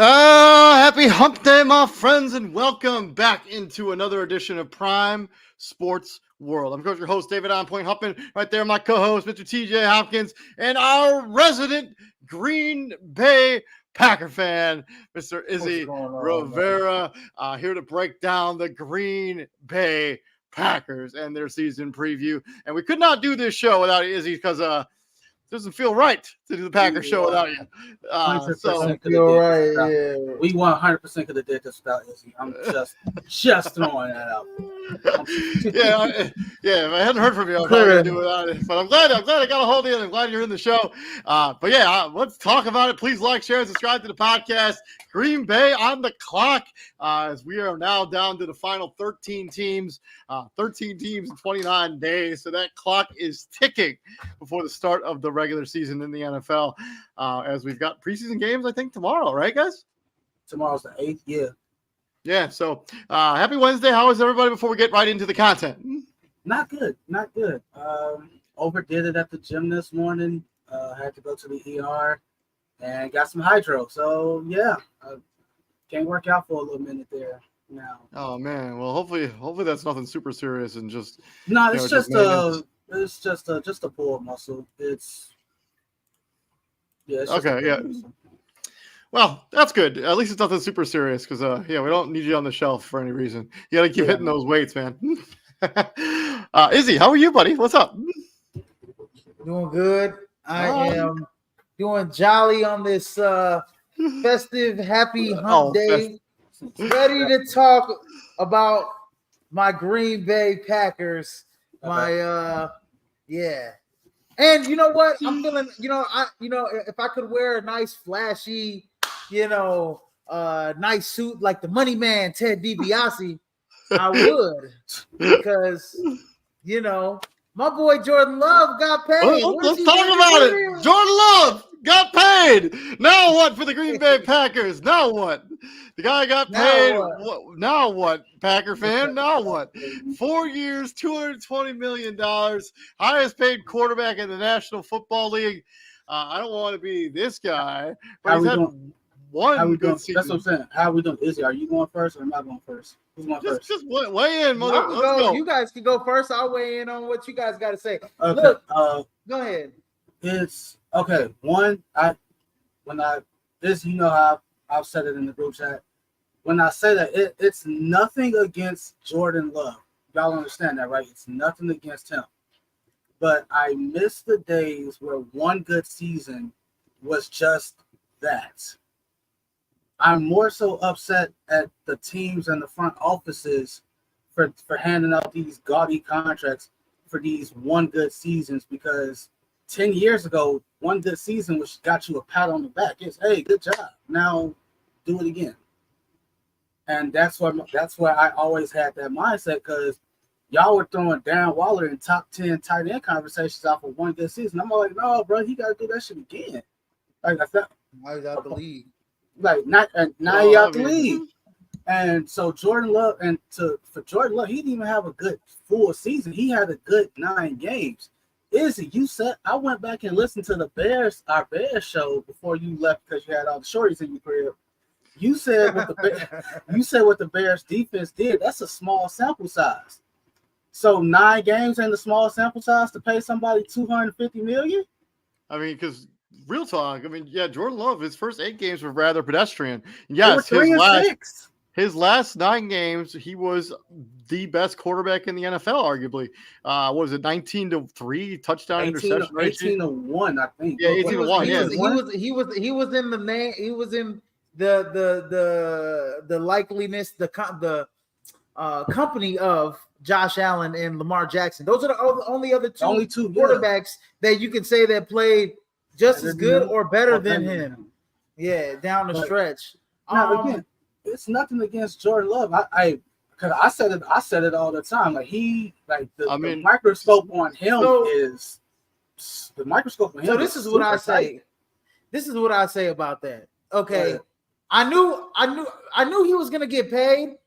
Happy hump day, my friends, and welcome back into another edition of Prime Sports World. I'm, of course, your host, David On Point Huffman. Right there, my co-host, Mr. TJ Hopkins, and our resident Green Bay Packer fan, Mr. Izzy Rivera, here to break down the Green Bay Packers and their season preview. And we could not do this show without Izzy because doesn't feel right to do the Packers show without you. So feel right. Yeah. We 100% could have did this without Izzy. I'm just throwing that out. Yeah. If I hadn't heard from you, I probably gonna do without it. But I'm glad I got a hold of you. I'm glad you're in the show. Let's talk about it. Please like, share, and subscribe to the podcast. Green Bay on the clock as we are now down to the final 13 teams. 13 teams in 29 days. So that clock is ticking before the start of the regular season in the NFL. As we've got preseason games, I think tomorrow, right, guys? Tomorrow's the 8th, yeah. Yeah, so happy Wednesday. How is everybody before we get right into the content? Not good. Overdid it at the gym this morning. Had to go to the ER and got some hydro. So, yeah, can't work out for a little minute there now. Oh, man. Well, hopefully that's nothing super serious and just... No, it's just a pull muscle. It's okay, yeah. Well, that's good. At least it's nothing super serious because, we don't need you on the shelf for any reason. You got to keep hitting those weights, man. Izzy, how are you, buddy? What's up? Doing good. I am doing jolly on this festive, happy hump day. Ready to talk about my Green Bay Packers. And you know what? I'm feeling, if I could wear a nice, flashy, nice suit like the money man, Ted DiBiase, I would. Because, my boy Jordan Love got paid. Let's talk about it. Jordan Love got paid. Now what for the Green Bay Packers? Now what? The guy got paid. Now what, Packer fan? Now what? 4 years, $220 million. Highest paid quarterback in the National Football League. I don't want to be this guy, but he's had one good season. That's what I'm saying. How are we doing? Izzy, are you going first or am I going first? Who's going first? Just weigh in, mother. Let's go. You guys can go first. I'll weigh in on what you guys got to say. Okay. Look, go ahead. It's okay. One, how I've said it in the group chat. When I say that, it's nothing against Jordan Love. Y'all understand that, right? It's nothing against him. But I miss the days where one good season was just that. I'm more so upset at the teams and the front offices for handing out these gaudy contracts for these one good seasons, because 10 years ago, one good season got you a pat on the back. It's, hey, good job. Now do it again. And that's why I always had that mindset, because y'all were throwing Darren Waller in top 10 tight end conversations off of one good season. I'm like, no, bro, he got to do that shit again. Like I thought, now he's out the league. Like now he out the league. And so Jordan Love, for Jordan Love, he didn't even have a good full season. He had a good 9 games. Izzy, you said, I went back and listened to our Bears show before you left because you had all the shorties in your crib. You said what the Bears defense did. That's a small sample size. So 9 games ain't a small sample size to pay somebody $250 million. I mean, because real talk. I mean, yeah, Jordan Love, his first 8 games were rather pedestrian. Yes, his last 9 games, he was the best quarterback in the NFL, arguably. What was it, 19-3 touchdown interception? 18-1, I think. Yeah, 18-1. He was in the name. He was in the likeliness, the company of Josh Allen and Lamar Jackson. Those are the only other two quarterbacks that you can say that played just as good or better than him. Yeah, down the stretch. Now again, it's nothing against Jordan Love. I said it all the time. Like the microscope on him is the microscope on him. So this is what I say. This is what I say about that. Okay, I knew he was gonna get paid.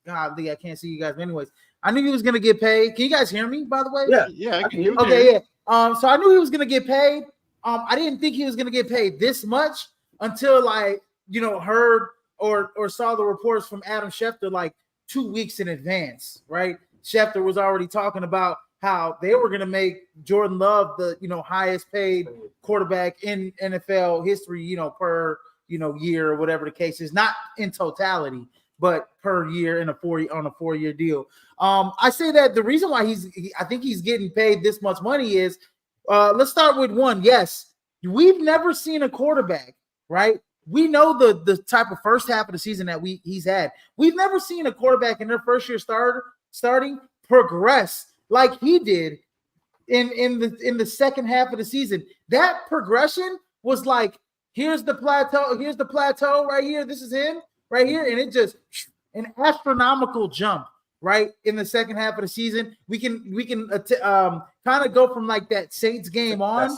Golly, I can't see you guys. But anyways, I knew he was gonna get paid. Can you guys hear me? By the way, yeah, I can hear you. Okay, yeah. So I knew he was gonna get paid. I didn't think he was going to get paid this much until heard or saw the reports from Adam Schefter like 2 weeks in advance, right? Schefter was already talking about how they were going to make Jordan Love the, highest paid quarterback in NFL history, per, year or whatever the case is, not in totality, but per year on a 4-year deal. I say that the reason why I think he's getting paid this much money is, let's start with one. Yes, we've never seen a quarterback, right? We know the type of first half of the season that he's had. We've never seen a quarterback in their first year starting progress like he did in the second half of the season. That progression was like, here's the plateau right here. This is him right here, and it just an astronomical jump right in the second half of the season. We can kind of go from like that Saints game on,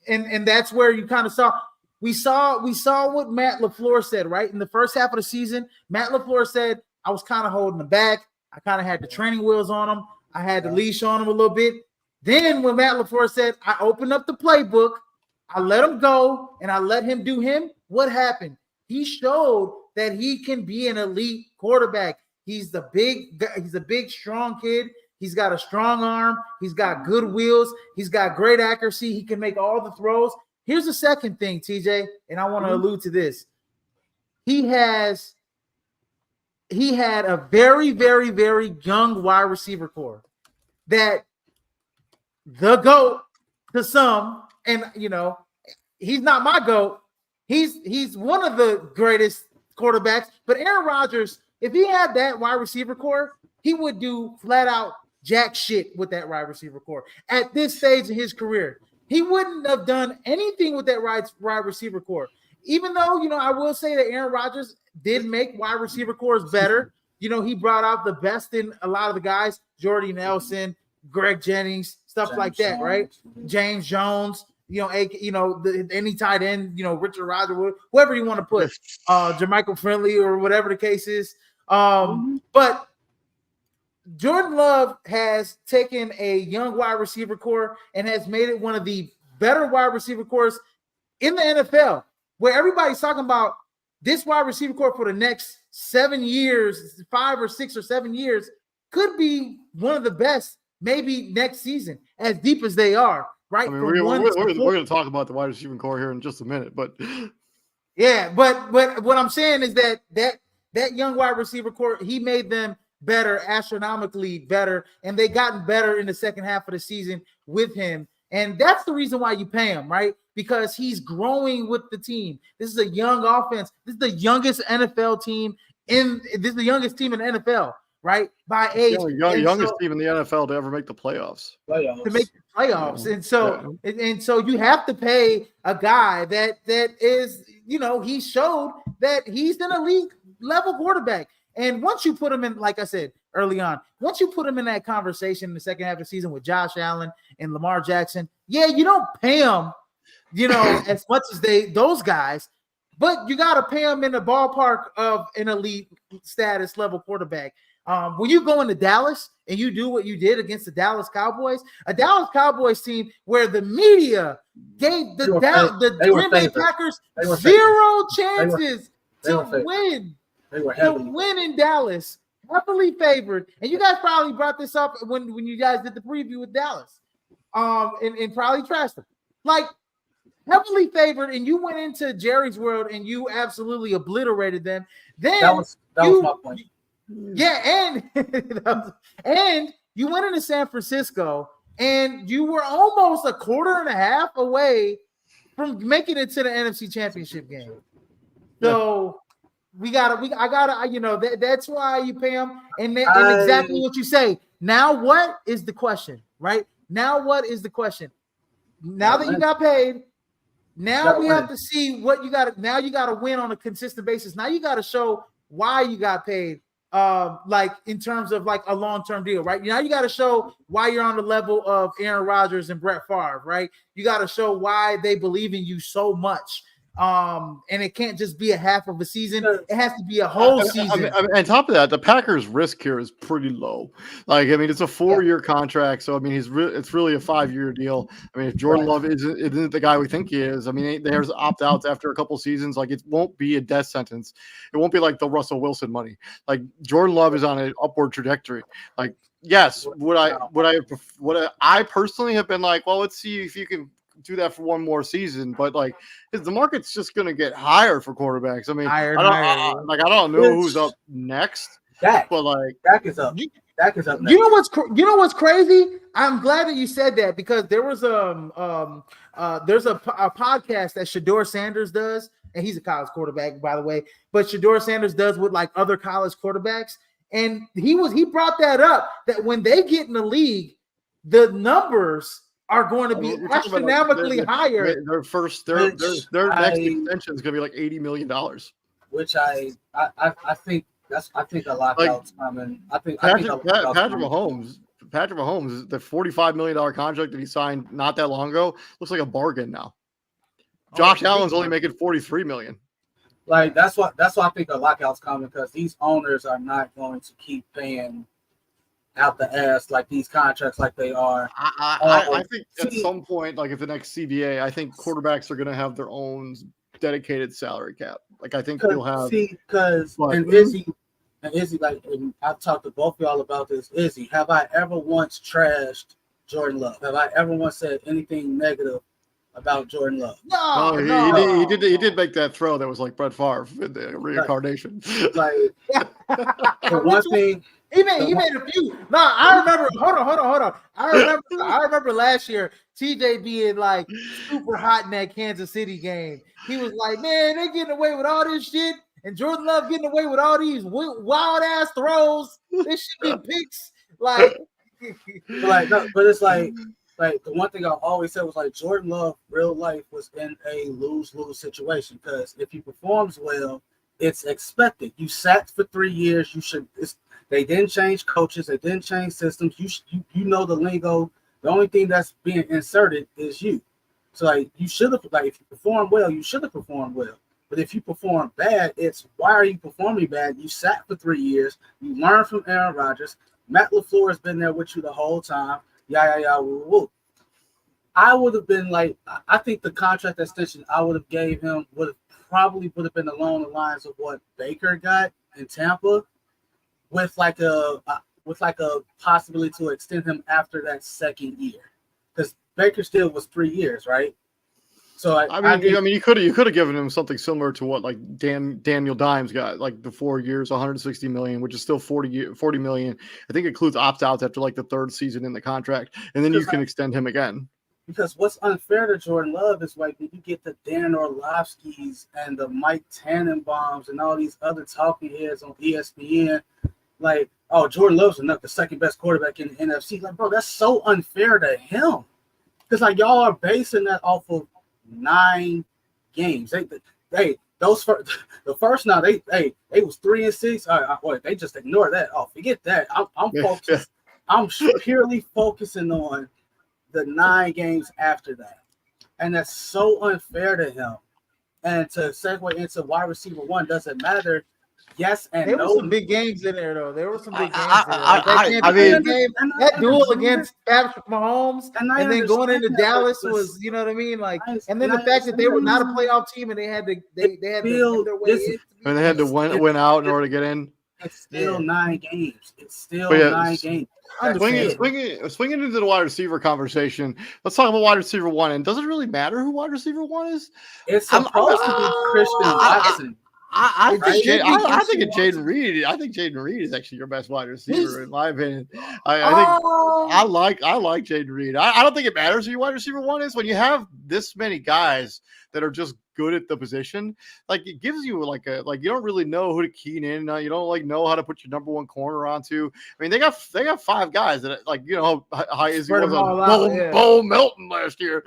and that's where you kind of saw. We saw what Matt LaFleur said, right? In the first half of the season, Matt LaFleur said, I was kind of holding him back. I kind of had the training wheels on him. I had the leash on him a little bit. Then when Matt LaFleur said, I opened up the playbook, I let him go, and I let him do him, what happened? He showed that he can be an elite quarterback. He's a big, strong kid. He's got a strong arm. He's got good wheels. He's got great accuracy. He can make all the throws. Here's the second thing, TJ, and I want to allude to this. He had a very, very, very young wide receiver core that the GOAT to some, and he's not my GOAT. He's one of the greatest quarterbacks, but Aaron Rodgers, if he had that wide receiver core, he would do flat out jack shit with that wide receiver core at this stage in his career. He wouldn't have done anything with that wide receiver core. Even though, I will say that Aaron Rodgers did make wide receiver cores better. He brought out the best in a lot of the guys, Jordy Nelson, Greg Jennings, stuff like that, right? James Jones, any tight end, Richard Rodgers, whoever you want to put, Jermichael Friendly or whatever the case is. But Jordan Love has taken a young wide receiver core and has made it one of the better wide receiver cores in the NFL, where everybody's talking about this wide receiver core for the next 7 years, 5 or 6 or 7 years, could be one of the best, maybe next season, as deep as they are, right? I mean, we're going to talk about the wide receiver core here in just a minute, but yeah, but what I'm saying is that young wide receiver core, he made them better, astronomically better, and they gotten better in the second half of the season with him. And that's the reason why you pay him, right? Because he's growing with the team. This is a young offense. This is the youngest NFL team this is the youngest team in the NFL, right? By age. Youngest team in the NFL to ever make the playoffs. To make the playoffs. And so you have to pay a guy that is, he showed that he's an elite level quarterback. And once you put him in, like I said early on, once you put him in that conversation in the second half of the season with Josh Allen and Lamar Jackson, you don't pay them, as much as those guys, but you got to pay them in the ballpark of an elite status level quarterback. When you go into Dallas and you do what you did against the Dallas Cowboys, a Dallas Cowboys team where the media gave the Green Bay Packers zero chances to win. They were to win in Dallas, heavily favored. And you guys probably brought this up when you guys did the preview with Dallas, and probably trashed them. Like, heavily favored, and you went into Jerry's world and you absolutely obliterated them. Then that was my point. Yeah, and you went into San Francisco and you were almost a quarter and a half away from making it to the NFC Championship game. So that's why you pay them. And exactly what you say. Now, what is the question, right? Now, what is the question? Now that you got paid, now we have to see what you got. Now you got to win on a consistent basis. Now you got to show why you got paid, like in terms of like a long-term deal, right? Now you got to show why you're on the level of Aaron Rodgers and Brett Favre, right? You got to show why they believe in you so much And it can't just be a half of a season. It has to be a whole season. On top of that, the Packers' risk here is pretty low. Like, I mean, it's a 4-year contract, so I mean, it's really a 5-year deal. I mean, if Jordan Love isn't the guy we think he is, I mean, there's opt-outs after a couple seasons. Like, it won't be a death sentence. It won't be like the Russell Wilson money. Like, Jordan Love is on an upward trajectory. Like, yes, would I personally have been like, well, let's see if you can do that for one more season, but like the market's just going to get higher for quarterbacks. I mean, I don't know who's up next. Dak is up. Dak is up next. You know what's crazy? I'm glad that you said that because there was there's a podcast that Shedeur Sanders does, and he's a college quarterback, by the way. But Shedeur Sanders does with like other college quarterbacks, and he brought that up that when they get in the league, the numbers are going to be astronomically higher. Their next extension is going to be like $80 million, which I think a lockout's coming. Patrick Mahomes, the $45 million contract that he signed not that long ago looks like a bargain now. Josh Allen's only making $43 million. Like that's why I think a lockout's coming because these owners are not going to keep paying out the ass like these contracts like they are. I think at some point, like if the next CBA, I think quarterbacks are going to have their own dedicated salary cap. Like I think you'll have Izzy, like and I've talked to both of y'all about this. Izzy, have I ever once trashed Jordan Love? Have I ever once said anything negative about Jordan Love? No. He did make that throw that was like Brett Favre in the reincarnation. Like the one thing. He made a few. No, I remember. Hold on. I remember last year TJ being like super hot in that Kansas City game. He was like, "Man, they're getting away with all this shit, and Jordan Love getting away with all these wild ass throws. This should be picks." Like, but it's like the one thing I always said was like Jordan Love, real life was in a lose-lose situation because if he performs well, it's expected. You sat for 3 years. You should. They didn't change coaches. They didn't change systems. You know the lingo. The only thing that's being inserted is you. So like you should have if you perform well, you should have performed well. But if you perform bad, it's why are you performing bad? You sat for 3 years. You learned from Aaron Rodgers. Matt LaFleur has been there with you the whole time. Woo. I would have been like, I think the contract extension I would have gave him would have been along the lines of what Baker got in Tampa. With like a possibility to extend him after that second year, because Baker still was 3 years, right? So I mean, you could have given him something similar to what like Daniel Dimes got, like the 4 years, 160 million, which is still 40 million. I think it includes opt-outs after like the third season in the contract, and then you can extend him again. Because what's unfair to Jordan Love is like when you get the Dan Orlovskis and the Mike Tannenbaums and all these other talking heads on ESPN. Like, oh, Jordan Love's the second best quarterback in the NFC. Like, bro, that's so unfair to him. Because, like, y'all are basing that off of 9 games. The first 9, they was 3-6. Wait, they just ignore that. Oh, forget that. I'm focused. I'm purely focusing on the 9 games after that. And that's so unfair to him. And to segue into wide receiver 1 doesn't matter. Yes, and there were some big games in there, though. There were some big games. That duel against Patrick Mahomes, and then going into Dallas was, you know what I mean? Like, and then the fact that they were not a playoff team and they had to win their way in. And they had to win out in order to get in. It's still 9 games. It's still 9 games. Swinging into the wide receiver conversation. Let's talk about wide receiver 1. And does it really matter who wide receiver 1 is? It's supposed to be Christian Watson. I think Jaden Reed. I think Jaden Reed is actually your best wide receiver, in my opinion. I like Jaden Reed. I don't think it matters who your wide receiver 1 is when you have this many guys that are just good at the position. Like it gives you like you don't really know who to key in. You don't like know how to put your number 1 corner onto. I mean, they got 5 guys that like how high is he was on Bo Melton last year.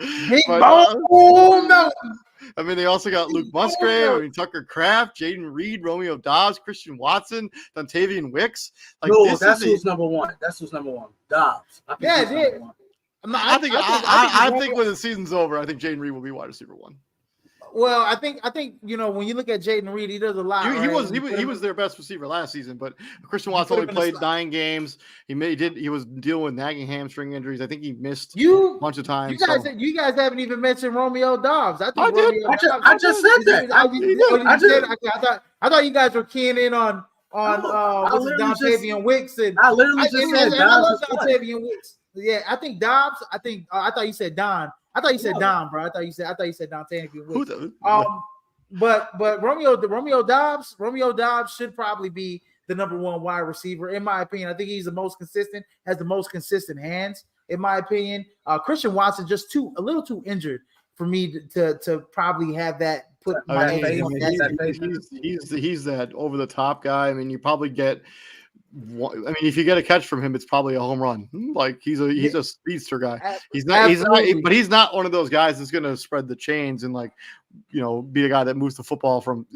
Bo Melton. I mean, they also got Luke Musgrave, Tucker Kraft, Jaden Reed, Romeo Dobbs, Christian Watson, Dontavian Wicks. Like, no, that's who's number 1. That's who's number 1. Dobbs. I think when the season's over, I think Jaden Reed will be wide receiver 1. Well, I think when you look at Jaden Reed, he does a lot. He right? was their best receiver last season, but Christian Watson only played 9 games. He was dealing with nagging hamstring injuries. I think he missed a bunch of times. You guys haven't even mentioned Romeo Dobbs. I just said that. I thought you guys were keying in on Dontavian Wicks, and I literally just said I love Dontavian Wicks. Yeah, I think Dobbs. I thought you said Don. I thought you said Don, bro. I thought you said Dontavian Wicks. But Romeo Dobbs should probably be the number 1 wide receiver in my opinion. I think he's the most consistent, has the most consistent hands in my opinion. Christian Watson just a little too injured for me to probably have that. He's that over the top guy. I mean, you probably get. I mean, if you get a catch from him, it's probably a home run. Like he's a speedster guy. He's not, but he's not one of those guys that's going to spread the chains and be a guy that moves the football from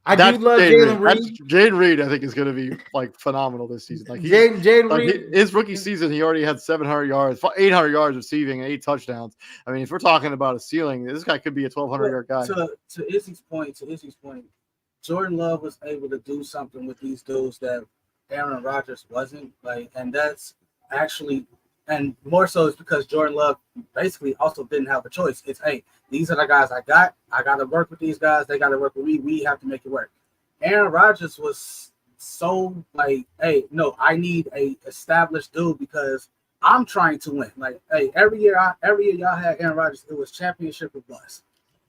I do love Jalen Reed. Jaden Reed, I think, is going to be phenomenal this season. Jaden Reed, his rookie season, he already had 700 yards, 800 yards receiving, and 8 touchdowns. I mean, if we're talking about a ceiling, this guy could be a 1,200-yard guy. To Izzy's point, Jordan Love was able to do something with these dudes that Aaron Rodgers wasn't. And that's actually, and more so is because Jordan Love basically also didn't have a choice. It's, hey, these are the guys I got. I got to work with these guys. They got to work with me. We have to make it work. Aaron Rodgers was so hey, no, I need a established dude because I'm trying to win. Hey, every year y'all had Aaron Rodgers, it was championship or bust.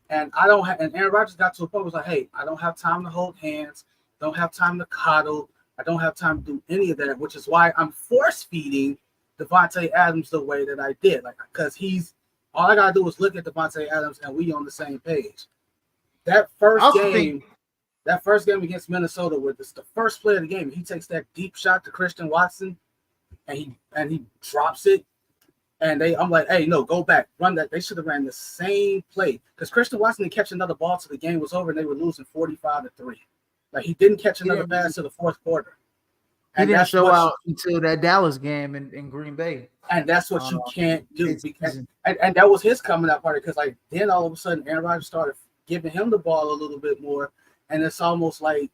And and Aaron Rodgers got to a point where it was hey, I don't have time to hold hands, don't have time to coddle, I don't have time to do any of that, which is why I'm force feeding Devontae Adams the way that I did. Because all I gotta do is look at Devontae Adams and we on the same page. That first game against Minnesota, where this the first play of the game, he takes that deep shot to Christian Watson and he drops it. And I'm like, hey, no, go back, run that. They should have ran the same play because Christian Watson didn't catch another ball till the game was over and they were losing 45-3. He didn't catch another pass to the fourth quarter. And he didn't show out until that Dallas game in Green Bay. And that's what you can't do. And that was his coming out party because then all of a sudden Aaron Rodgers started giving him the ball a little bit more. And it's almost like you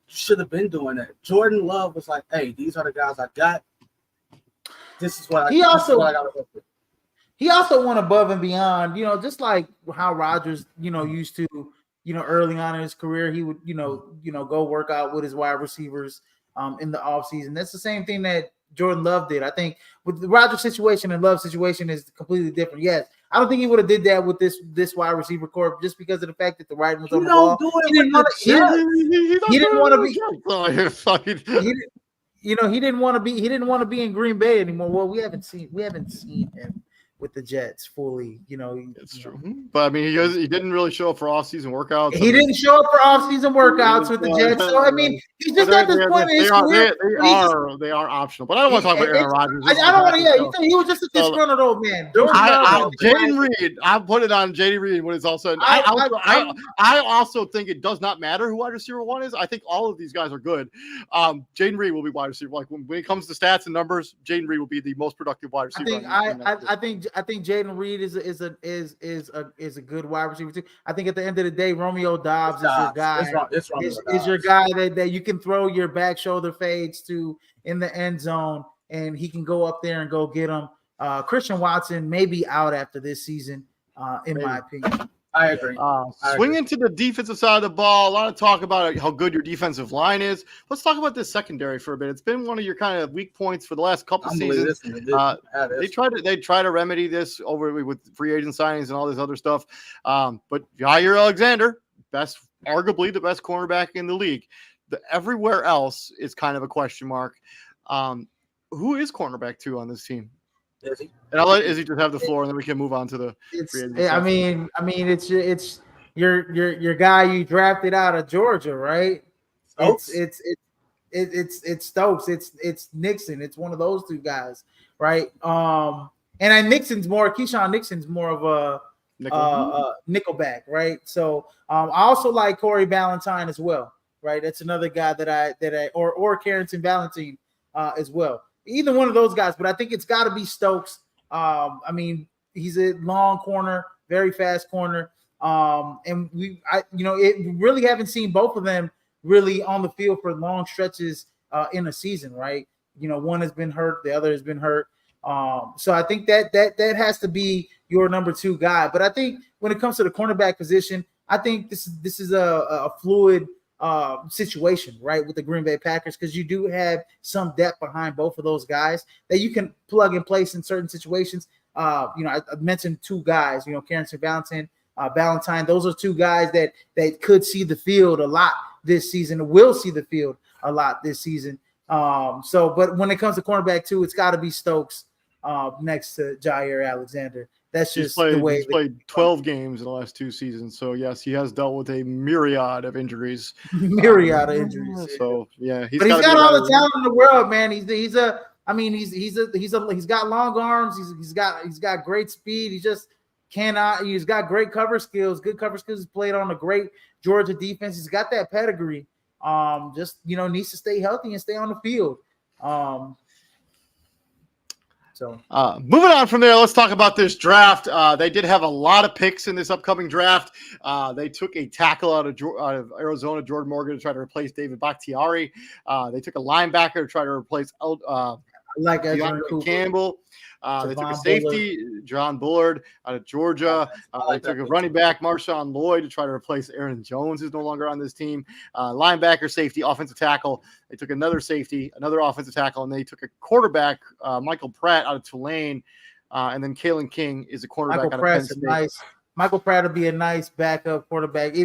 should have been doing that. Jordan Love was like, hey, these are the guys I got. This is what I got to work with. He also went above and beyond, just like how Rodgers, used to, early on in his career, he would, go work out with his wide receivers in the offseason. That's the same thing that Jordan Love did. I think with the Rodgers situation and Love situation is completely different. Yes, I don't think he would have did that with this wide receiver corps just because of the fact that the writing was on the wall. He didn't want to be in Green Bay anymore. Well, we haven't seen him with the Jets fully. It's true. But I mean, he didn't really show up for off-season workouts. He didn't show up for off-season workouts with the Jets. So I mean, he's just at this point in his career. They are optional. But I don't want to talk about Aaron Rodgers. I don't want to. Yeah, he was just a disgruntled old man. Jaden Reed. I put it on Jaden Reed when it's all said. I also think it does not matter who wide receiver 1 is. I think all of these guys are good. Jaden Reed will be wide receiver. When it comes to stats and numbers, Jaden Reed will be the most productive wide receiver. I think Jaden Reed is a good wide receiver too. I think at the end of the day, Romeo Dobbs is your guy. Is your guy that you can throw your back shoulder fades to in the end zone, and he can go up there and go get them. Christian Watson may be out after this season, in my opinion. I agree. Swinging to the defensive side of the ball, a lot of talk about how good your defensive line is. Let's talk about this secondary for a bit. It's been one of your kind of weak points for the last couple seasons. They try to remedy this over with free agent signings and all this other stuff. But Jair Alexander, arguably the best cornerback in the league. Everywhere else is kind of a question mark. Who is cornerback 2 on this team? Izzy. And I'll let Izzy just have the floor, and then we can move on to the. I mean, it's your guy you drafted out of Georgia, right? Stokes. It's Stokes. It's Nixon. It's one of those 2 guys, right? And Keyshawn Nixon's more of a nickelback, right? So I also like Corey Ballantyne as well, right? That's another guy that I or Carrington Valentine as well. Either one of those guys, but I think it's got to be Stokes. I mean, he's a long corner. very fast corner. And it really haven't seen both of them really on the field for long stretches in a season, right? One has been hurt, the other has been hurt. So I think that has to be your number 2 guy. But I think when it comes to the cornerback position, I think this is a fluid situation, right, with the Green Bay Packers, because you do have some depth behind both of those guys that you can plug and place in certain situations. I mentioned 2 guys, Carrington Valentine. Those are 2 guys that could see the field a lot this season, will see the field a lot this season. But when it comes to cornerback 2, it's got to be Stokes next to Jair Alexander. That's just the way he's played 12 games in the last 2 seasons. So yes, he has dealt with a myriad of injuries. So yeah, he's got all the talent in the world, man. He's got long arms. He's got great speed. He just cannot. He's got great cover skills. Good cover skills. He's played on a great Georgia defense. He's got that pedigree. Just needs to stay healthy and stay on the field. So moving on from there, let's talk about this draft. They did have a lot of picks in this upcoming draft. They took a tackle out of Arizona, Jordan Morgan, to try to replace David Bakhtiari. They took a linebacker to try to replace Campbell. They took a safety, John Bullard, out of Georgia. They took a running back, Marshawn Lloyd, to try to replace Aaron Jones, who's no longer on this team. Linebacker, safety, offensive tackle. They took another safety, another offensive tackle, and they took a quarterback, Michael Pratt, out of Tulane. And then Kalen King is a quarterback out of Penn State. Michael Pratt will be a nice backup quarterback,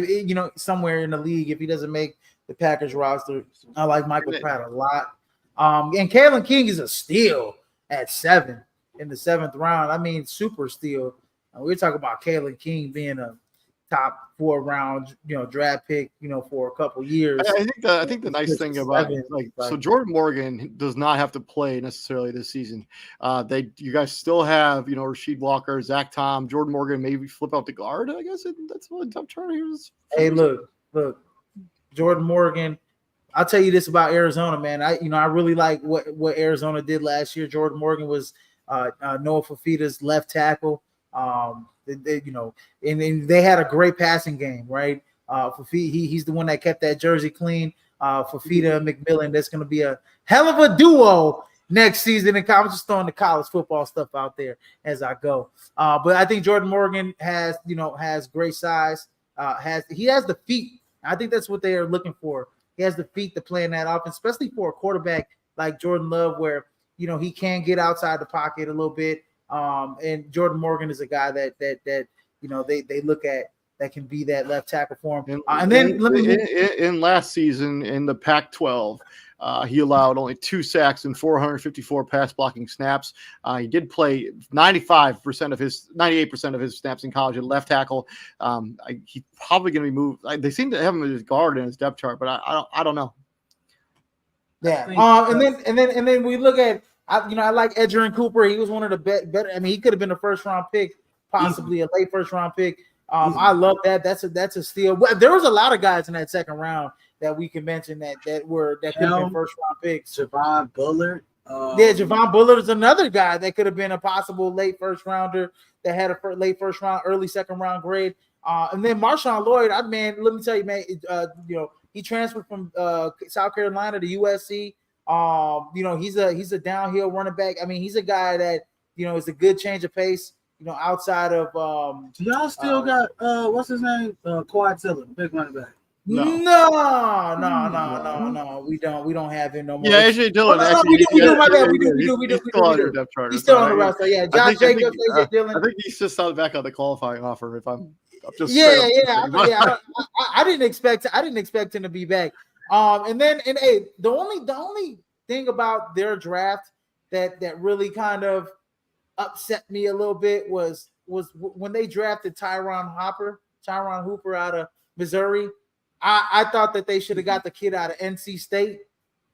somewhere in the league if he doesn't make the Packers roster. I like Michael Pratt a lot. And Kalen King is a steal at 7. In the 7th round. I mean, super steal. We're talking about Kalen King being a top 4 round, draft pick, for a couple years. I think the nice thing about so Jordan Morgan does not have to play necessarily this season. You guys still have, Rasheed Walker, Zach Tom, Jordan Morgan, maybe flip out the guard. I guess that's what I'm trying to hear. Hey, look, Jordan Morgan. I'll tell you this about Arizona, man. I really like what Arizona did last year. Jordan Morgan was Noah Fafita's left tackle. And they had a great passing game, right? He's the one that kept that jersey clean. Fafita, McMillan, that's going to be a hell of a duo next season. And I'm just throwing the college football stuff out there as I go. But I think Jordan Morgan has great size. He has the feet. I think that's what they are looking for. He has the feet to play in that offense, especially for a quarterback like Jordan Love, where he can get outside the pocket a little bit. And Jordan Morgan is a guy that they look at that can be that left tackle for him. In last season in the Pac-12, he allowed only 2 sacks and 454 pass blocking snaps. He did play 98% of his snaps in college at left tackle. He's probably going to be moved. They seem to have him as guard in his depth chart, but I don't know. Yeah. And then we look at I like Edgerrin Cooper. He was one of the better. I mean, he could have been a 1st round pick, possibly a late 1st round pick. I love that. That's a steal. There was a lot of guys in that 2nd round that we can mention that could have been 1st round picks. Javon Bullard. Javon Bullard is another guy that could have been a possible late 1st rounder that had a late 1st round, early 2nd round grade. And then Marshawn Lloyd, let me tell you, man, he transferred from South Carolina to USC. He's a downhill running back. I mean, he's a guy that is a good change of pace. Outside of y'all still got what's his name? Quad Tiller, big running back. No. We don't have him no more. Yeah, AJ Dillon. We do. He's still on the roster. Yeah, Josh Jacobs, AJ Dillon. I think he's just back on the qualifying offer. If I'm just I didn't expect him to be back. The only thing about their draft that really kind of upset me a little bit was when they drafted Tyron Hooper out of Missouri. I thought that they should have got the kid out of NC State.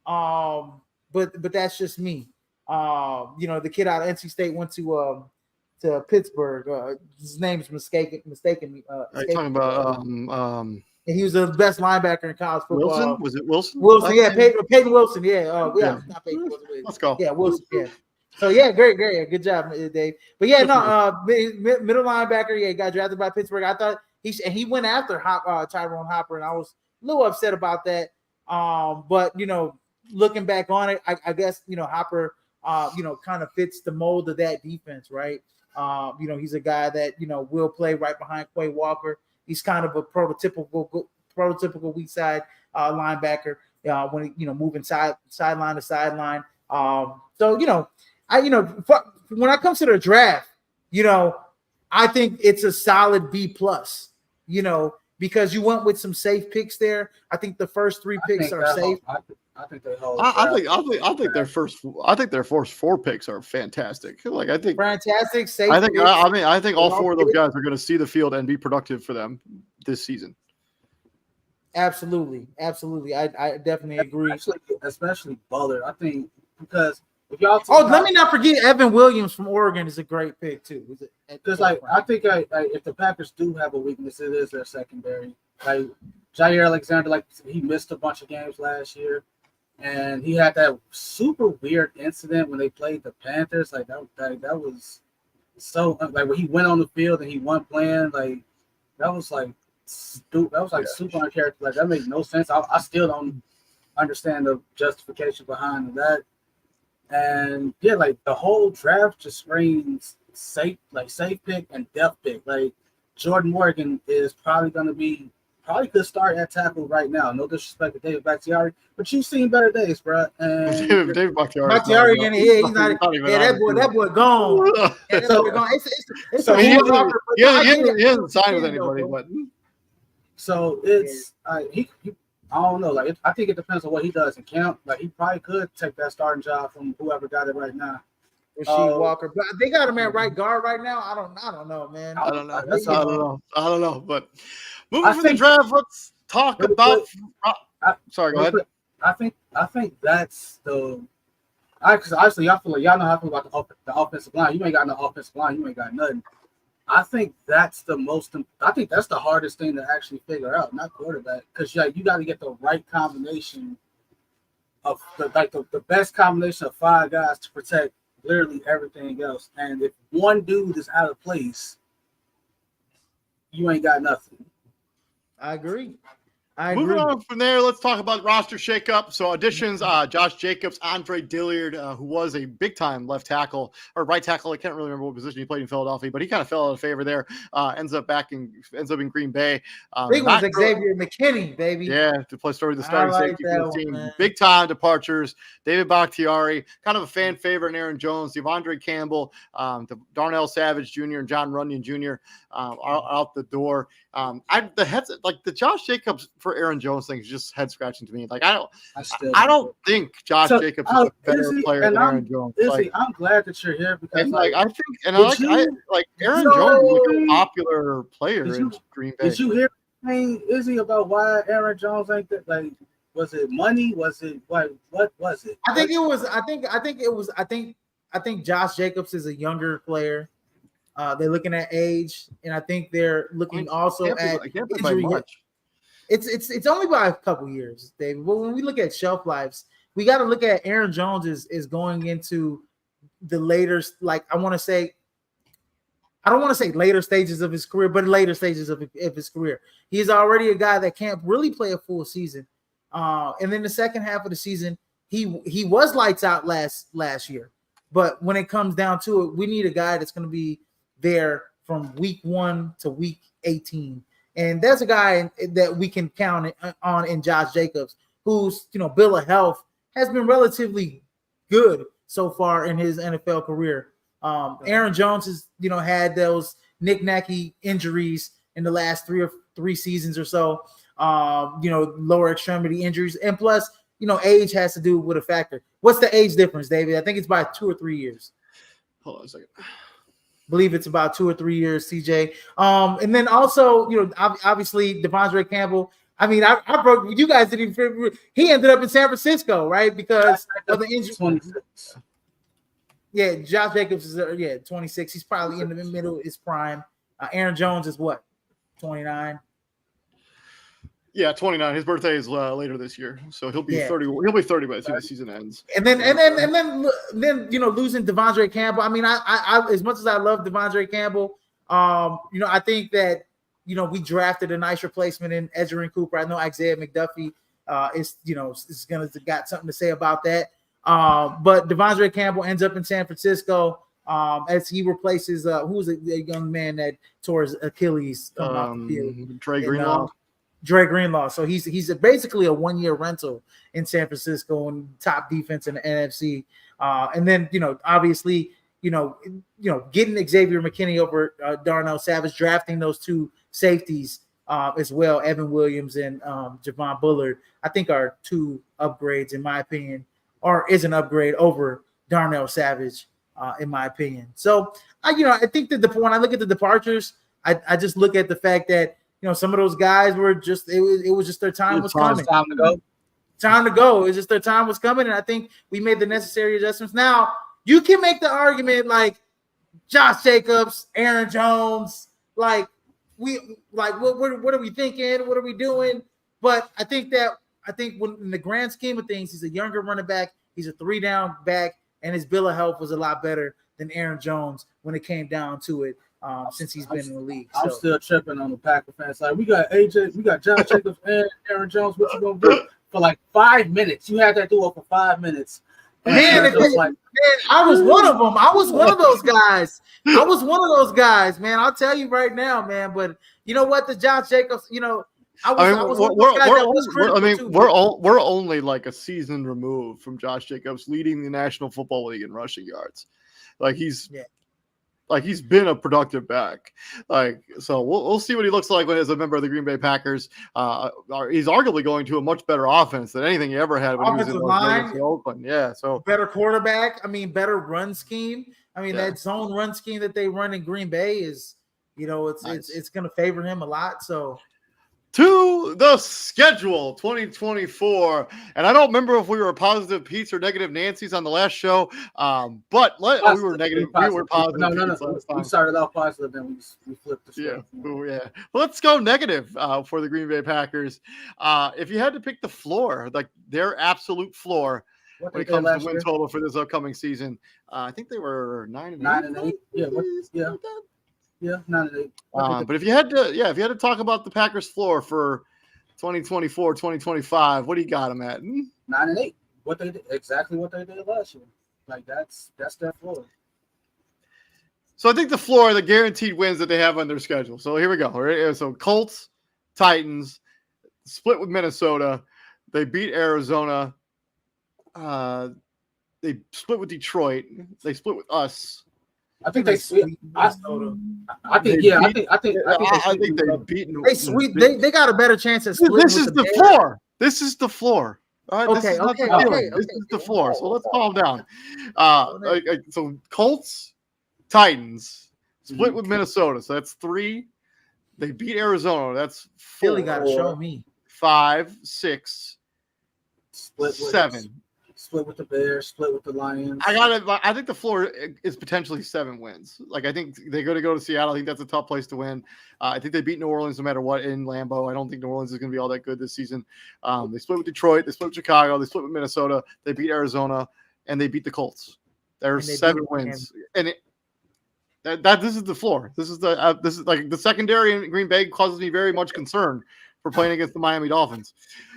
But that's just me. The kid out of NC State went to Pittsburgh. His name's mistaken me. Talking about and he was the best linebacker in college football. Wilson? Was it Wilson? Wilson, yeah. Peyton Wilson, yeah. Not Peyton Wilson. Let's go. Yeah, Wilson, yeah. So yeah, great, good job, Dave. But yeah, no, middle linebacker, yeah, got drafted by Pittsburgh. I thought he went after Tyrone Hopper, and I was a little upset about that. But looking back on it, I guess Hopper, kind of fits the mold of that defense, right? He's a guy that will play right behind Quay Walker. He's kind of a prototypical weak side linebacker when moving sideline to sideline. So when it comes to the draft, I think it's a solid B plus. Because you went with some safe picks there. I think the first 3 picks are safe. I think they hold. I think their first 4 picks are fantastic. I think fantastic. Safe. I think all 4 of those guys are going to see the field and be productive for them this season. Absolutely. I definitely agree. Especially Bullard. I think because if y'all. Let me not forget Evan Williams from Oregon is a great pick too. Because I think if the Packers do have a weakness, it is their secondary. Like Jair Alexander, he missed a bunch of games last year, and he had that super weird incident when they played the Panthers. That was so when he went on the field and he wasn't playing. That was stupid. That was super uncharacteristic. That made no sense. I still don't understand the justification behind that. And yeah, the whole draft just screams safe pick and depth pick. Jordan Morgan is probably could start at tackle right now. No disrespect to David Bakhtiari, but you've seen better days, bro. And David Bakhtiari, he's not. That boy gone. He hasn't signed with anybody, but so it's I don't know. I think it depends on what he does in camp. He probably could take that starting job from whoever got it right now. Rasheed Walker, but they got him at right guard right now. I don't know, man. I don't know. But moving from the draft, let's talk about. Sorry, go ahead. I think that's because obviously y'all feel y'all know how I feel about the offensive line. You ain't got no offensive line. You ain't got nothing. I think that's the hardest thing to actually figure out, not quarterback, because you got to get the right combination of the best combination of 5 guys to protect literally everything else. And if one dude is out of place, you ain't got nothing. I agree. Moving on from there, let's talk about roster shakeup. So additions, Josh Jacobs, Andre Dillard, who was a big-time left tackle or right tackle. I can't really remember what position he played in Philadelphia, but he kind of fell out of favor there. Ends up in Green Bay. Big one's Xavier McKinney, baby. Yeah, to play the starting safety for the team. Big-time departures. David Bakhtiari, kind of a fan favorite, Aaron Jones, Devondre Campbell, Darnell Savage Jr. and John Runyon Jr. Out the door. The Josh Jacobs for Aaron Jones thing is just head scratching to me. I don't think Josh Jacobs is a better player than Aaron Jones. I'm glad that you're here because Aaron Jones is a popular player in Green Bay. Did you hear anything, Izzy, about why Aaron Jones ain't that? Was it money? Was it what was it? I think Josh Jacobs is a younger player. They're looking at age, and I think they're looking also at injury. It's only by a couple years, David. But when we look at shelf lives, we got to look at Aaron Jones is going into the later, I don't want to say later stages of his career, but later stages of his career. He's already a guy that can't really play a full season. And then the second half of the season, he was lights out last year. But when it comes down to it, we need a guy that's going to be there from week 1 to week 18. And that's a guy that we can count on in Josh Jacobs, whose bill of health has been relatively good so far in his NFL career. Aaron Jones has had those knick-knacky injuries in the last three seasons or so. Lower extremity injuries, and plus age has to do with a factor. What's the age difference, David? I think it's by 2 or 3 years. Hold on a second. Believe it's about 2 or 3 years, CJ. And then also, obviously Devondre Campbell. I mean, I broke. You guys didn't even. He ended up in San Francisco, right? Because of the injury. 26. Yeah, Josh Jacobs is 26. He's probably in the middle of his prime. Aaron Jones is what, 29. Yeah, 29. His birthday is later this year, so he'll be 30. He'll be 30 by the time the season ends. And then losing Devondre Campbell. I mean, I as much as I love Devondre Campbell, I think that we drafted a nice replacement in Edgerrin Cooper. I know Isaiah McDuffie is gonna got something to say about that. But Devondre Campbell ends up in San Francisco as he replaces who's a young man that tore his Achilles coming off the field. Dre Greenlaw. Dre Greenlaw. So he's basically a 1-year rental in San Francisco and top defense in the NFC. And then obviously getting Xavier McKinney over Darnell Savage, drafting those two safeties as well, Evan Williams and Javon Bullard, I think are two upgrades in my opinion, or is an upgrade over Darnell Savage in my opinion. So I think that when I look at the departures, I just look at the fact that some of those guys were just it was just their time was coming. Time to go. Time to go. It's just their time was coming, and I think we made the necessary adjustments. Now you can make the argument like Josh Jacobs, Aaron Jones, what are we thinking? What are we doing? But I think when in the grand scheme of things, he's a younger running back. He's a 3-down back, and his bill of health was a lot better than Aaron Jones when it came down to it. Since he's been in the league, I'm still tripping on the Packer fans. Like we got AJ, we got Josh Jacobs and Aaron Jones. What you gonna do for like 5 minutes? You had that duo for 5 minutes. Man, I was one of them. I was one of those guys. Man. I'll tell you right now, man. But you know what? The Josh Jacobs, we're only like a season removed from Josh Jacobs leading the National Football League in rushing yards. He's been a productive back. So we'll see what he looks like when as a member of the Green Bay Packers. He's arguably going to a much better offense than anything he ever had when he was in Las Vegas, Oakland. Yeah, so better quarterback. I mean, better run scheme. I mean, that zone run scheme that they run in Green Bay is, it's going to favor him a lot. So. To the schedule 2024. And I don't remember if we were positive Pete's or negative Nancy's on the last show. But we were negative. We were positive. No. We started off positive, then we flipped the script. Yeah. Well, let's go negative for the Green Bay Packers. If you had to pick the floor, like their absolute floor when it comes to win total for this upcoming season, I think they were 9-8. Yeah, 9-8. But if you had to talk about the Packers floor for 2024, 2025, what do you got them at? 9-8. What they did, exactly what they did last year. Like that's their floor. So I think the floor are the guaranteed wins that they have on their schedule. So here we go. All right? So Colts, Titans, split with Minnesota. They beat Arizona. They split with Detroit. They split with us. I think they sweep. I think they've beaten. They got a better chance at splitting. This is the floor. This is the floor. All right. Okay. This is the floor. So let's calm down. So Colts, Titans, split with Minnesota. So that's 3. They beat Arizona. That's 4. Philly got to show me 5, 6, split 7. Split with the Bears, split with the Lions. I think the floor is potentially 7 wins. I think they're going to go to Seattle. I think that's a tough place to win. I think they beat New Orleans no matter what in Lambeau. I don't think New Orleans is going to be all that good this season. They split with Detroit. They split with Chicago. They split with Minnesota. They beat Arizona, and they beat the Colts. There's 7 wins, and this is the floor. This is like the secondary in Green Bay causes me very much concern for playing against the Miami Dolphins.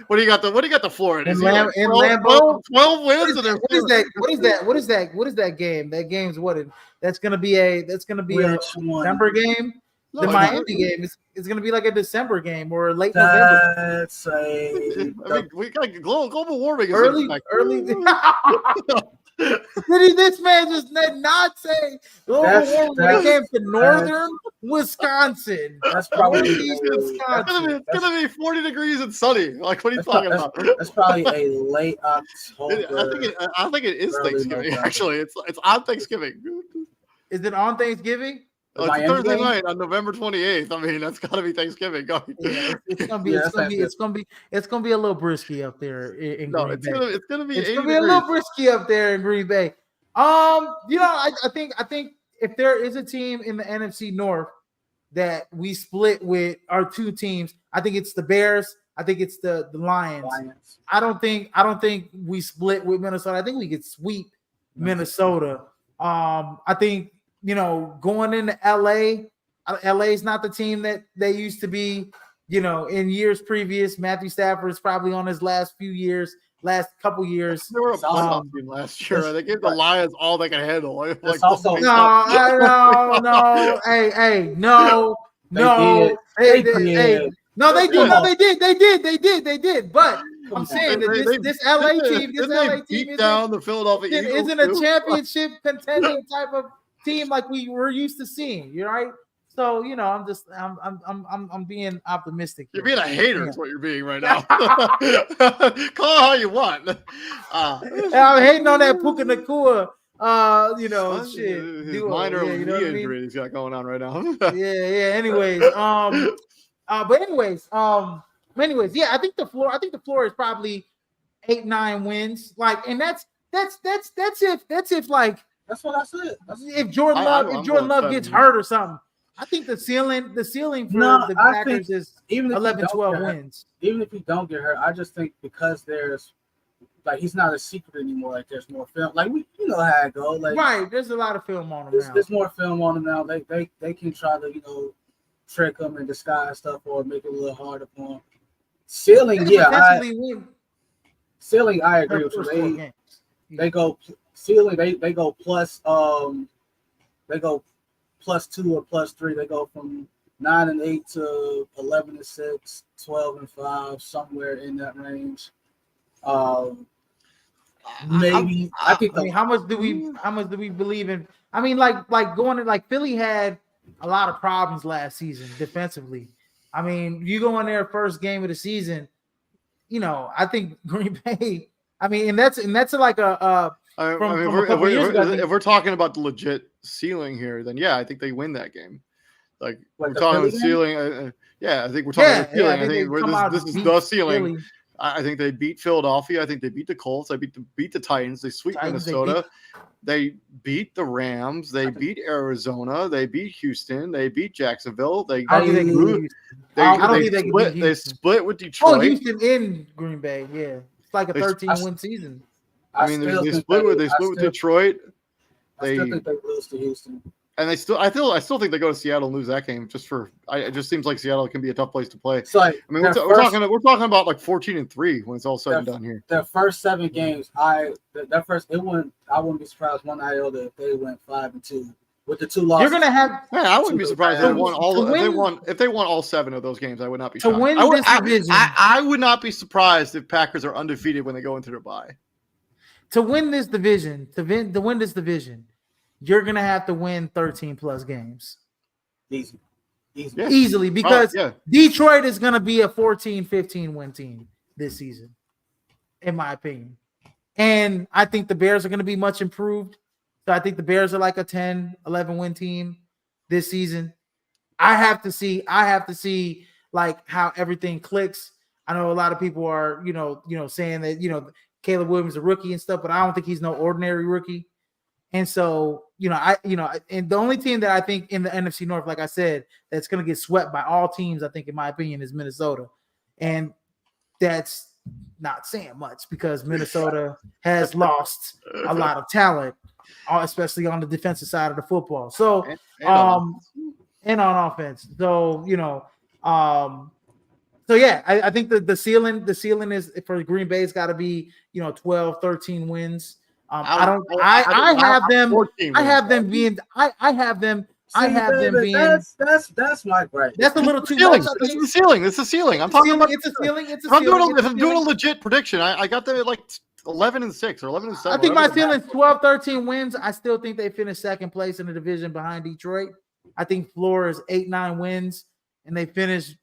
What do you got the floor in? In Lambeau, 12 wins. What is that game? That game's what? That's gonna be a December game. The Miami game is gonna be like a December game or late November. We got global warming. Early. This man just did not say global warming when it came to northern Wisconsin. That's probably Wisconsin. It's gonna be 40 degrees and sunny. Like, what are you talking about? That's probably a late October. I think it is Thanksgiving. November. Actually, it's on Thanksgiving. Is it on Thanksgiving? It's Thursday night on November 28th. I mean, that's got to be Thanksgiving. It's gonna be a little brisky up there in Green Bay. It's gonna be a little brisky up there in Green Bay. I think if there is a team in the NFC North that we split with our 2 teams, I think it's the Bears. I think it's the Lions. I don't think we split with Minnesota. I think we could sweep Minnesota. I think, going into LA is not the team that they used to be, in years previous. Matthew Stafford is probably on his last couple years. They were a playoff team last year. They gave the Lions all they can handle. No. Hey, no. They did. But I'm saying that this LA team beat down the Philadelphia Eagles. Isn't a championship contending type of team like we were used to seeing. You're right. So I'm being optimistic. You're being a hater, is what you're being right now. Call it how you want. I'm hating on that Puka Nacua. Shit. His minor knee injury he's got going on right now. yeah. Anyways, yeah. I think the floor is probably 8-9 wins. And that's if like. That's what I said. If Jordan Love gets hurt or something. I think the ceiling for the Packers is 11-12 wins. Even if he don't get hurt, I just think because there's he's not a secret anymore. Like there's more film. Like how it goes. Right. There's a lot of film on him now. There's more film on him now. They can try to trick him and disguise stuff or make it a little harder for him. Ceiling, Ceiling, I agree with you. They go ceiling. They go plus. They go +2 or +3. They go from 9-8 to 11-6, 12-5, somewhere in that range. Maybe I think. How much do we believe in? I mean, going to Philly had a lot of problems last season defensively. I mean, you go in there first game of the season. I think Green Bay. I mean, and that's like a. If we're talking about the legit ceiling here, then yeah, I think they win that game. We're talking about ceiling. I think we're talking about ceiling. I think this is the ceiling. Philly. I think they beat Philadelphia. I think they beat the Colts. They beat the Titans. They sweep Minnesota. They beat the Rams. They beat Arizona. They beat Houston. They beat Jacksonville. They split with Detroit. Oh, Houston in Green Bay. Yeah, it's like a 13-win season. I mean, they split with Detroit. I still think they lose to Houston. And I still think they go to Seattle and lose that game. It just seems like Seattle can be a tough place to play. So, we're talking about 14-3 when it's all said and done here. Their first 7 games, I wouldn't be surprised one iota if they went 5-2 with the 2 losses. You're gonna have. I wouldn't be surprised if they won all. If they won all 7 of those games, I would not be shocked. To win this division, I would not be surprised if Packers are undefeated when they go into their bye. To win this division, you're gonna have to win 13+ games. Easily, because Detroit is gonna be a 14-15 win team this season, in my opinion. And I think the Bears are gonna be much improved. So I think the Bears are like a 10-11 win team this season. I have to see like how everything clicks. I know a lot of people are, saying that, Caleb Williams is a rookie and stuff, but I don't think he's no ordinary rookie. And so, and the only team that I think in the NFC North, like I said, that's going to get swept by all teams, I think, in my opinion, is Minnesota. And that's not saying much because Minnesota has lost a lot of talent, especially on the defensive side of the football. So, and on offense. So, I think the ceiling is for Green Bay's got to be 12, 13 wins. I have them being. That's my gripe. That's a little too much. This is the ceiling. It's a ceiling. I'm talking about. It's a ceiling. If I'm doing a legit prediction, I got them at like 11-6 or 11-7. I think my ceiling is 12, 13 wins. I still think they finish second place in the division behind Detroit. I think floor is 8-9 wins, and they finish.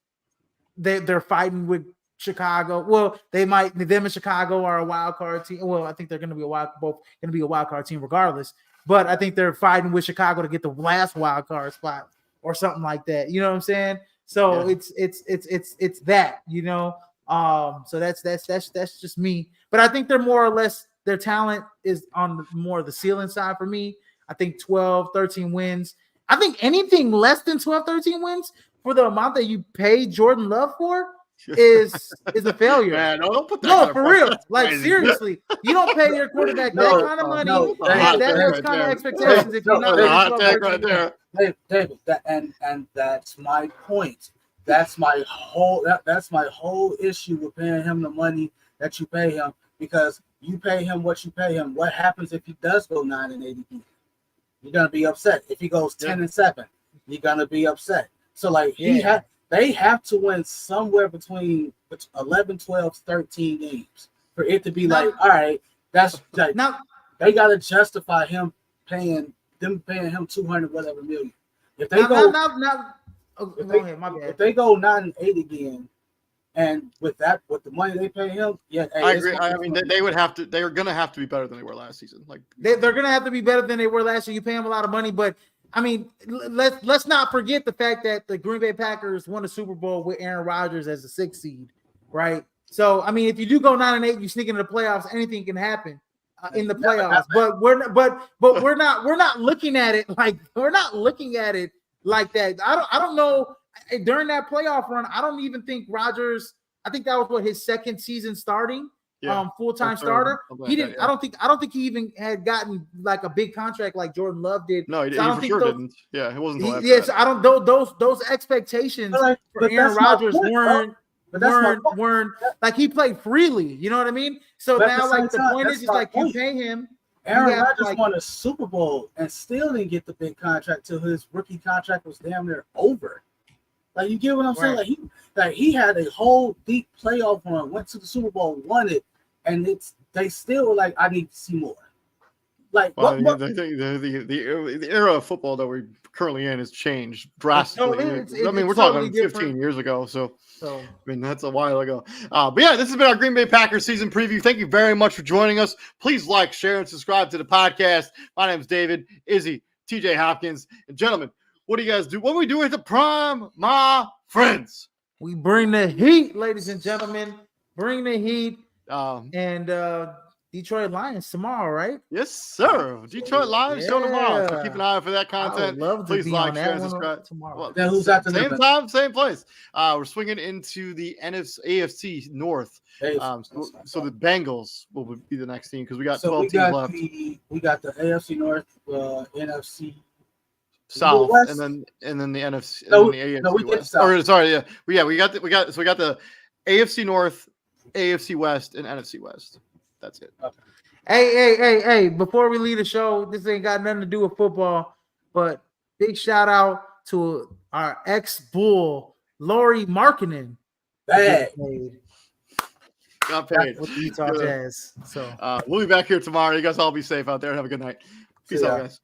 They're fighting with Chicago. Well, them and Chicago are a wild card team. Well, I think they're going to be both going to be a wild card team regardless. But I think they're fighting with Chicago to get the last wild card spot or something like that. You know what I'm saying? So it's that. So that's just me. But I think they're more or less their talent is on more of the ceiling side for me. I think 12, 13 wins. I think anything less than 12, 13 wins for the amount that you pay Jordan Love for, is a failure. Man, don't put that No, kind of for pressure. real. That's Like crazy. seriously, you don't pay your quarterback No, that kind of money. no, and that David, was kind of expectations if you're not That's a winning hot 12 take 13 right games. there. David, and that's my point. That's my whole issue with paying him the money that you pay him, because you pay him what you pay him. What happens if he does go 9-8 again? You're gonna be upset. If he goes 10-7, you're gonna be upset. So like they have to win somewhere between 11, 12, 13 games for it to be like, all right, that's like Now they gotta justify paying him 200 whatever million. If they go ahead, my bad. If they go 9-8 again, and with the money they pay him, I agree. I mean, they would have to. They are going to have to be better than they were last season. Like they're going to have to be better than they were last year. You pay them a lot of money, but I mean, let's not forget the fact that the Green Bay Packers won a Super Bowl with Aaron Rodgers as a 6th seed, right? So I mean, if you do go 9-8, you sneak into the playoffs, anything can happen in the playoffs. But we're not looking at it like that. I don't know. During that playoff run, I don't even think Rodgers. I think that was his 2nd season starting, full-time starter. He didn't. I don't think he even had gotten like a big contract like Jordan Love did. No, he for sure didn't. Yeah, it wasn't. Yes, I don't. Those expectations for Aaron Rodgers weren't like he played freely. You know what I mean? So now, like the point is like you pay him. Aaron Rodgers won a Super Bowl and still didn't get the big contract till his rookie contract was damn near over. Like, you get what I'm saying? Like he had a whole deep playoff run, went to the Super Bowl, won it, and they still were like, I need to see more. Like, the era of football that we're currently in has changed drastically. I mean, we're talking 15 years ago, so I mean, that's a while ago. But yeah, this has been our Green Bay Packers season preview. Thank you very much for joining us. Please like, share, and subscribe to the podcast. My name is David, Izzy, TJ Hopkins, and gentlemen, what do you guys do? What we do at the Prime, my friends? We bring the heat, ladies and gentlemen. Bring the heat. And Detroit Lions tomorrow, right? Yes, sir. Detroit Lions show tomorrow. So keep an eye out for that content. Please like, share, and subscribe tomorrow. Well, who's at the same time, same place. We're swinging into the AFC North. So the Bengals will be the next team because we got 12 teams left. We got the AFC North, NFC South, and then the NFC, and then the AFC West. Or sorry, we got the AFC North, AFC West, and NFC West. That's it. Okay. Hey! Before we leave the show, this ain't got nothing to do with football, but big shout out to our ex-Bull, Laurie Markkinen. Got paid. With Utah Jazz. So we'll be back here tomorrow. You guys all be safe out there. Have a good night. Peace out, guys.